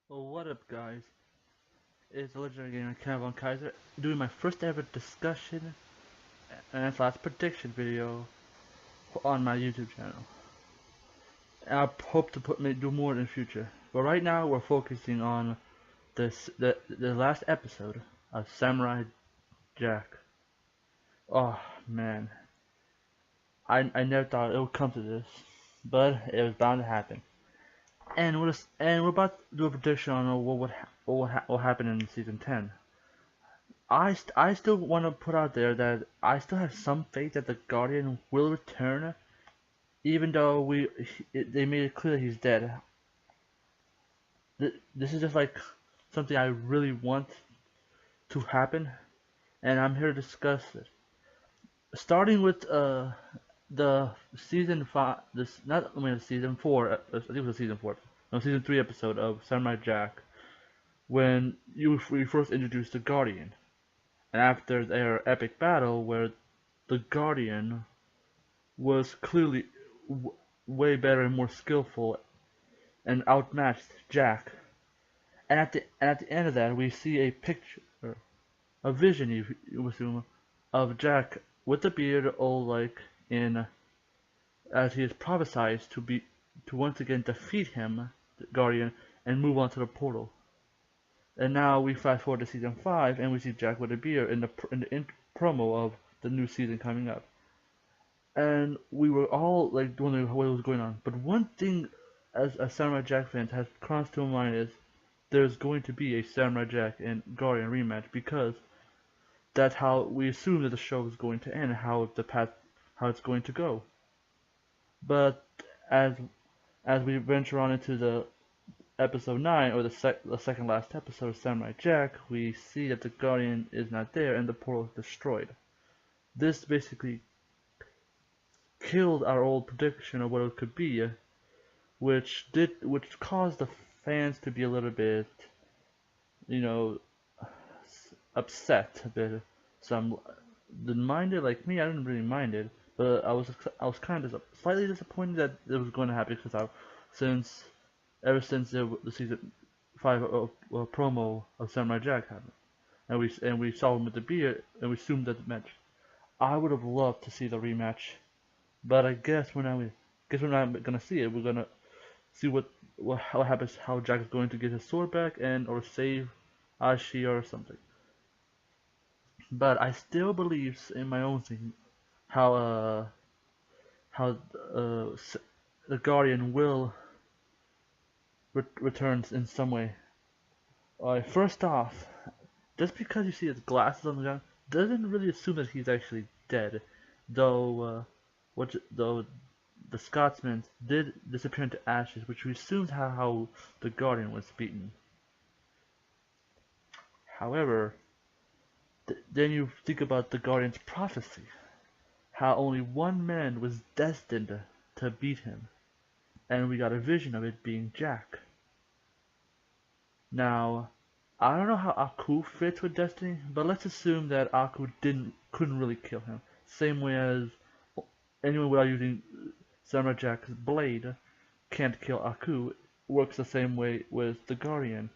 Well, what up, guys? It's the legendary gamer Kenan Kaiser doing my first ever discussion and slash prediction video on my YouTube channel. And I hope to do more in the future. But right now, we're focusing on the last episode of Samurai Jack. Oh man, I never thought it would come to this, but it was bound to happen. And we're about to do a prediction on what happened in season 10. I still want to put out there that I still have some faith that the Guardian will return, even though they made it clear that he's dead. This is just like something I really want to happen, and I'm here to discuss it. Starting with the season 5, this not I mean season 4, I think it was season 4, no season 3 episode of Samurai Jack, when we first introduced the Guardian. And after their epic battle, where the Guardian was clearly way better and more skillful and outmatched Jack. And at the end of that, we see a picture, a vision, you assume, of Jack with the beard, all like in as he is prophesied to once again defeat him, the Guardian, and move on to the portal. And now we fast forward to season 5, and we see Jack with a beard in the promo of the new season coming up. And we were all like wondering what was going on. But one thing, as Samurai Jack fans, has crossed to my mind is there's going to be a Samurai Jack and Guardian rematch, because that's how we assume that the show is going to end, how it's going to go. But as we venture on into the episode 9, or the second last episode of Samurai Jack, we see that the Guardian is not there and the portal is destroyed. This basically killed our old prediction of what it could be, which caused the fans to be a little bit, you know, upset a bit. Some didn't mind it, like me. I didn't really mind it, but I was kind of slightly disappointed that it was going to happen, because ever since the season 5 promo of Samurai Jack happened, and we saw him with the beard, and we assumed that match. I would have loved to see the rematch, but I guess we're not gonna see it. We're gonna see how happens, how Jack is going to get his sword back or save Ashi or something. But I still believe in my own thing how the Guardian will returns in some way. First off, just because you see his glasses on the ground doesn't really assume that he's actually dead, though. Though the Scotsman did disappear into ashes, which assumes how the Guardian was beaten. However, then you think about the Guardian's prophecy, how only one man was destined to beat him, and we got a vision of it being Jack. Now, I don't know how Aku fits with Destiny, but let's assume that Aku couldn't really kill him. Same way as anyone without using Samurai Jack's blade can't kill Aku, works the same way with the Guardian.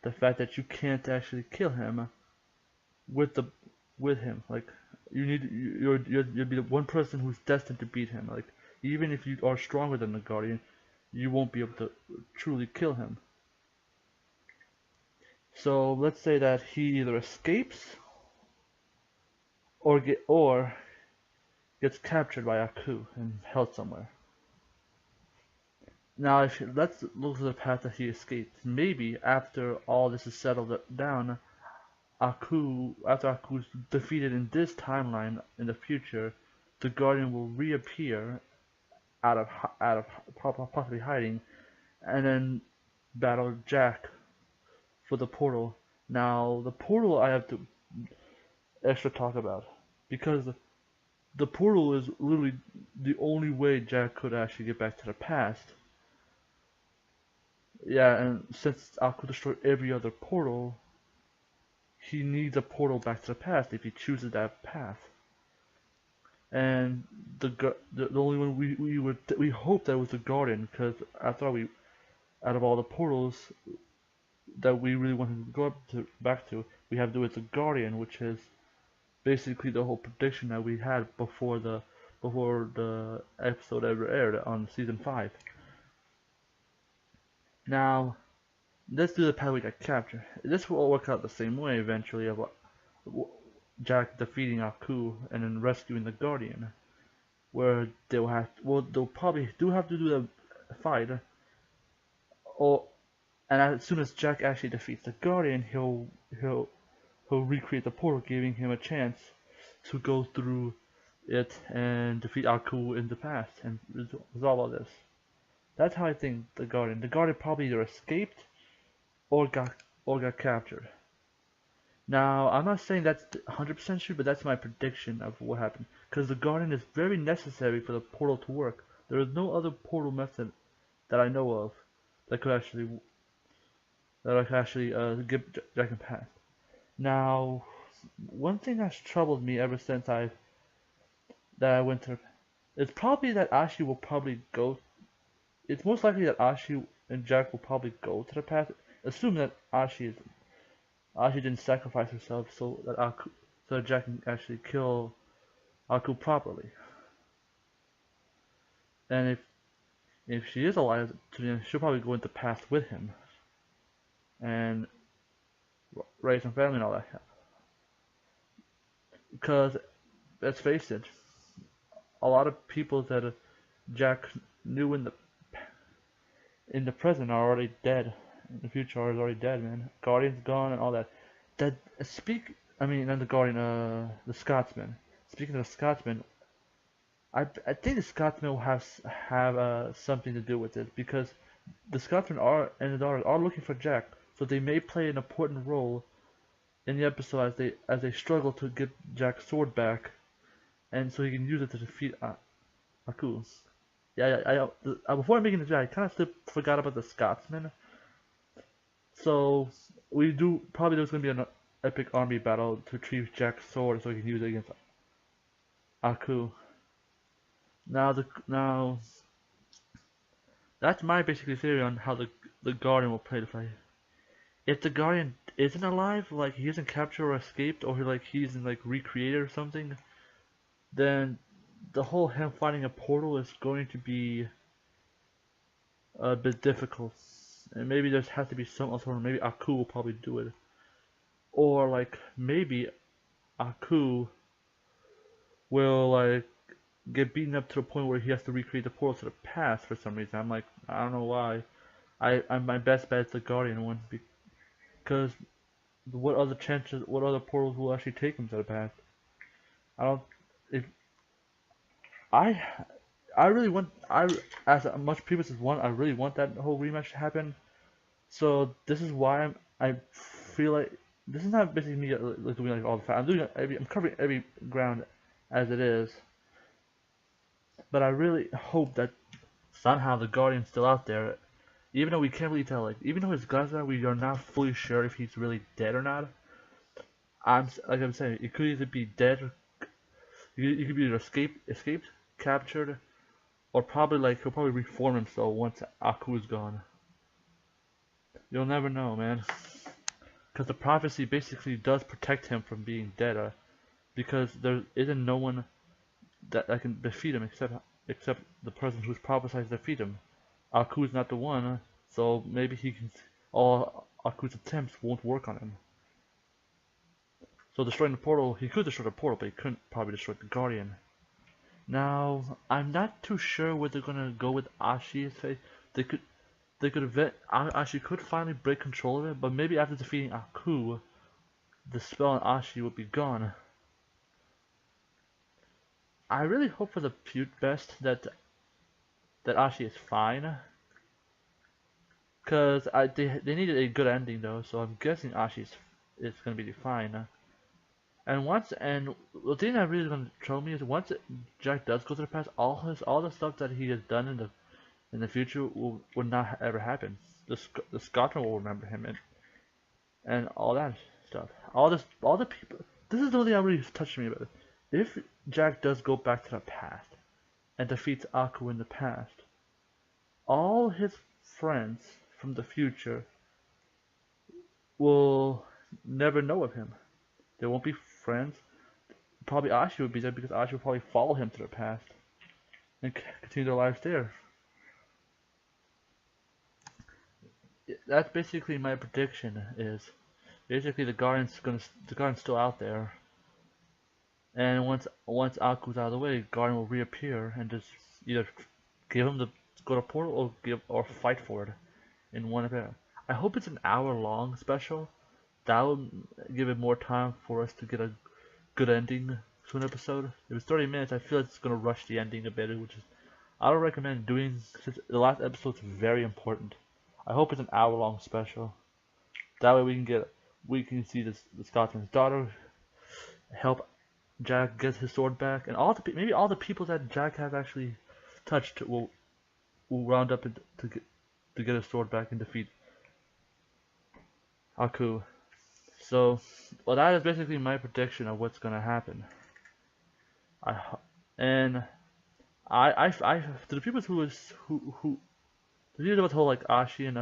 The fact that you can't actually kill him with him, like you'd be the one person who's destined to beat him. Like, even if you are stronger than the Guardian, you won't be able to truly kill him. So let's say that he either escapes or gets captured by Aku and held somewhere. Now, let's look at the path that he escaped. Maybe after all this is settled down, after Aku is defeated in this timeline in the future, the Guardian will reappear out of possibly hiding, and then battle Jack for the portal. Now, the portal I have to extra talk about, because the portal is literally the only way Jack could actually get back to the past. Yeah, and since Aku destroyed every other portal, he needs a portal back to the past if he chooses that path. And the only one we hope that was the Guardian, because after all, out of all the portals, that we really want to go back to, we have to do with the Guardian, which is basically the whole prediction that we had before the episode ever aired on season 5. Now, let's do the path we got captured. This will all work out the same way eventually of Jack defeating Aku and then rescuing the Guardian, where they'll probably do have to do the fight, or and as soon as Jack actually defeats the Guardian, he'll recreate the portal, giving him a chance to go through it and defeat Aku in the past and resolve all this. That's how I think the Guardian probably either escaped or got captured. Now, I'm not saying that's 100% true, but that's my prediction of what happened. Because the Guardian is very necessary for the portal to work. There is no other portal method that I know of that could actually get Jack and past. Now, one thing that's troubled me ever since I went to, it's probably that Ashi will probably go. It's most likely that Ashi and Jack will probably go to the path. Assume that Ashi didn't sacrifice herself so that Jack can actually kill Aku properly. And if she is alive, she'll probably go into the path with him and raise some family and all that. Because let's face it, a lot of people that Jack knew in the present are already dead. In the future are already dead, man. Guardian's gone and all that. And the Guardian, the Scotsman. Speaking of the Scotsman, I think the Scotsman will have something to do with it, because the Scotsmen and the Daughters are looking for Jack, so they may play an important role in the episode as they struggle to get Jack's sword back, and so he can use it to defeat Aku. Yeah, before making the video, I kind of forgot about the Scotsman. So probably there's gonna be an epic army battle to retrieve Jack's sword so he can use it against Aku. Now that's my basically theory on how the Guardian will play the fight. If the Guardian isn't alive, like he isn't captured or escaped, or he's recreated or something, then the whole him finding a portal is going to be a bit difficult. And maybe there has to be some alternative. Maybe Aku will probably do it, or maybe Aku will get beaten up to the point where he has to recreate the portal to the past for some reason. I don't know why. My best bet is the Guardian one, because what other portals will actually take him to the past? I really want, as much previous as one, I really want that whole rematch to happen. So this is why I feel like this is not basically me doing all the time. I'm covering every ground as it is. But I really hope that somehow the Guardian's still out there, even though we can't really tell. Even though his glasses are, we are not fully sure if he's really dead or not. I'm saying, it could either be dead, or he could be either escaped, captured, or probably he'll probably reform himself once Aku is gone. You'll never know, man. Because the prophecy basically does protect him from being dead, because there isn't no one that can defeat him except the person who's prophesied to defeat him. Aku is not the one, so maybe all Aku's attempts won't work on him. So destroying the portal, he could destroy the portal, but he couldn't probably destroy the Guardian. Now, I'm not too sure where they're gonna go with Ashi's fate. Ashi could finally break control of it, but maybe after defeating Aku, the spell on Ashi would be gone. I really hope for the best that Ashi is fine, cause they needed a good ending though, so I'm guessing Ashi is gonna be fine. And the thing that really is gonna trouble me is once Jack does go to the past, all the stuff that he has done in the future will not ever happen. The Scotsman will remember him and all that stuff. All the people. This is the only thing that really touched me about it. If Jack does go back to the past and defeats Aku in the past, all his friends from the future will never know of him. They won't be friends. Probably Ashi would be there because Ashi would probably follow him to the past and continue their lives there. That's basically my prediction. Is basically the Guardian's still out there, and once Aku's out of the way, Guardian will reappear and just either give him the go to portal or fight for it in one event. I hope it's an hour-long special. That would give it more time for us to get a good ending to an episode. If it's 30 minutes, I feel like it's gonna rush the ending a bit, which is I don't recommend doing since the last episode's very important. I hope it's an hour-long special. That way we can see the Scotsman's daughter help Jack get his sword back, and maybe all the people that Jack has actually touched will round up to get his sword back and defeat Aku. So, well, that is basically my prediction of what's gonna happen. To the people who the people with the whole like Ashi and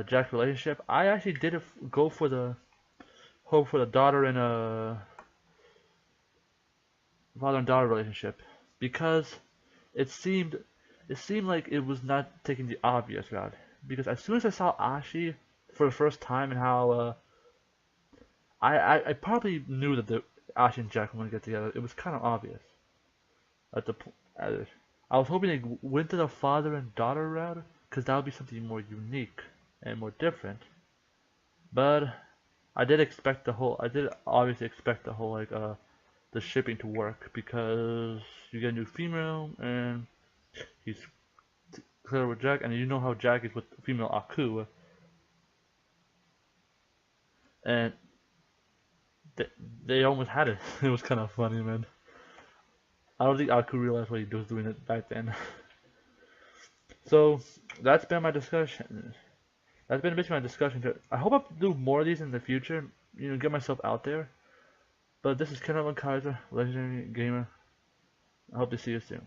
Jack's relationship, I actually did go for the daughter and father and daughter relationship because it seemed like it was not taking the obvious route. Because as soon as I saw Ashi for the first time and how I probably knew that the Ashi and Jack were going to get together. It was kind of obvious. I was hoping they went to the father and daughter route because that would be something more unique and more different. But I did obviously expect the whole like the shipping to work because you get a new female and he's clear with Jack, and you know how Jack is with female Aku, and they almost had it. It was kind of funny, man. I don't think Aku realized what he was doing it back then. So that's been my discussion. That's been basically my discussion. I hope I do more of these in the future. You know, get myself out there. But this is Kenan Kaiser, legendary gamer. I hope to see you soon.